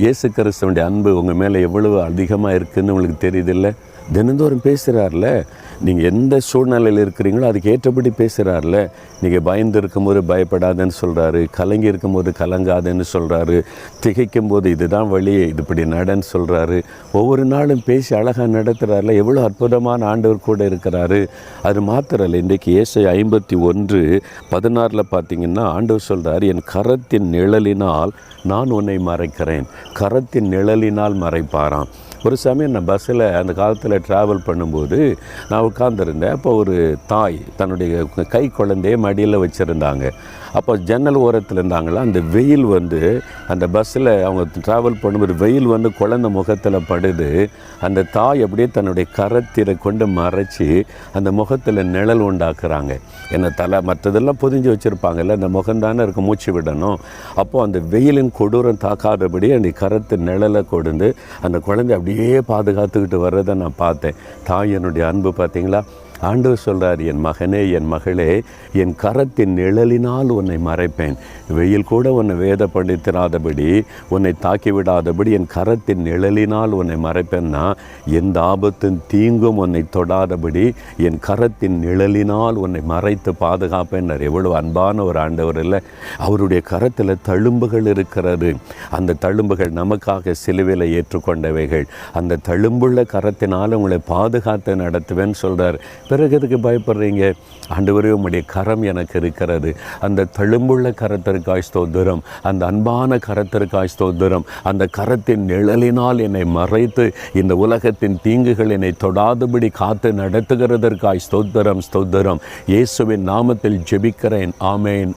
இயேசு கிறிஸ்துவனுடைய அன்பு உங்கள் மேலே எவ்வளவு அதிகமாக இருக்குதுன்னு உங்களுக்கு தெரியுதில்ல? தினந்தோறும் பேசுகிறார்ல. நீங்கள் எந்த சூழ்நிலையில் இருக்கிறீங்களோ அதுக்கு ஏற்றபடி பேசுகிறார்ல. நீங்கள் பயந்து இருக்கும்போது பயப்படாதேன்னு சொல்கிறாரு, கலங்கி இருக்கும்போது கலங்காதேன்னு சொல்கிறாரு, திகைக்கும் போது இதுதான் வழி, இப்படி நடன்னு சொல்கிறாரு. ஒவ்வொரு நாளும் பேசி அழகாக நடத்துகிறார்ல. எவ்வளோ அற்புதமான ஆண்டவர் கூட இருக்கிறாரு. அது மாத்திரம் இல்லை, இன்றைக்கு ஏசாயா 51:16 பார்த்தீங்கன்னா ஆண்டவர் சொல்கிறார், என் கரத்தின் நிழலினால் நான் உன்னை மறைக்கிறேன். கரத்தின் நிழலினால் மறைப்பாராம். ஒரு சமயம் நான் பஸ்ஸில் அந்த காலத்தில் ட்ராவல் பண்ணும்போது நான் உட்கார்ந்துருந்தேன். அப்போ ஒரு தாய் தன்னுடைய கை குழந்தைய மடியில் வச்சுருந்தாங்க. அப்போ ஜன்னல் ஓரத்தில் இருந்தாங்களா, அந்த வெயில் அந்த பஸ்ஸில் அவங்க ட்ராவல் பண்ணும்போது வெயில் குழந்தை முகத்தில் படுது. அந்த தாய் அப்படியே தன்னுடைய கரத்திரை கொண்டு மறைச்சி அந்த முகத்தில் நிழல் உண்டாக்குறாங்க. என்ன தலை மற்றதெல்லாம் பொதிஞ்சு வச்சுருப்பாங்கல்ல, அந்த முகம்தானே இருக்க, மூச்சு விடணும். அப்போது அந்த வெயிலின் கொடூரம் தாக்காதபடி அந்த கரத்து நிழலை கொடுந்து அந்த குழந்தை அப்படியே பாதுகாத்துக்கிட்டு வர்றதை நான் பார்த்தேன். தாயினுடைய அன்பு பார்த்தீங்களா? ஆண்டவர் சொல்கிறார், என் மகனே, என் மகளே, என் கரத்தின் நிழலினால் உன்னை மறைப்பேன். வெயில் கூட உன்னை வேதப்படுத்தாதபடி, உன்னை தாக்கிவிடாதபடி என் கரத்தின் நிழலினால் உன்னை மறைப்பேன்னா, எந்த ஆபத்தின் தீங்கும் உன்னை தொடாதபடி என் கரத்தின் நிழலினால் உன்னை மறைத்து பாதுகாப்பேன். எவ்வளோ அன்பான ஒரு ஆண்டவர் இல்லை? அவருடைய கரத்தில் தழும்புகள் இருக்கிறது. அந்த தழும்புகள் நமக்காக சிலுவையில் ஏற்றுக்கொண்டவைகள். அந்த தழும்புள்ள கரத்தினால் உங்களை பாதுகாத்து நடத்துவேன்னு சொல்கிறார். பிறகு எதுக்கு பயப்படுறீங்க? ஆண்டவரே, உம்முடைய கரம் எனக்கு இருக்கிறது. அந்த தழும்புள்ள கரத்திற்காய் ஸ்தோத்திரம், அந்த அன்பான கரத்திற்காய் ஸ்தோத்திரம். அந்த கரத்தின் நிழலினால் என்னை மறைத்து இந்த உலகத்தின் தீங்குகள் என்னை தொடாதபடி காத்து நடத்துகிறதற்காய் ஸ்தோத்திரம், ஸ்தோத்திரம். இயேசுவின் நாமத்தில் ஜெபிக்கிறேன். ஆமேன்.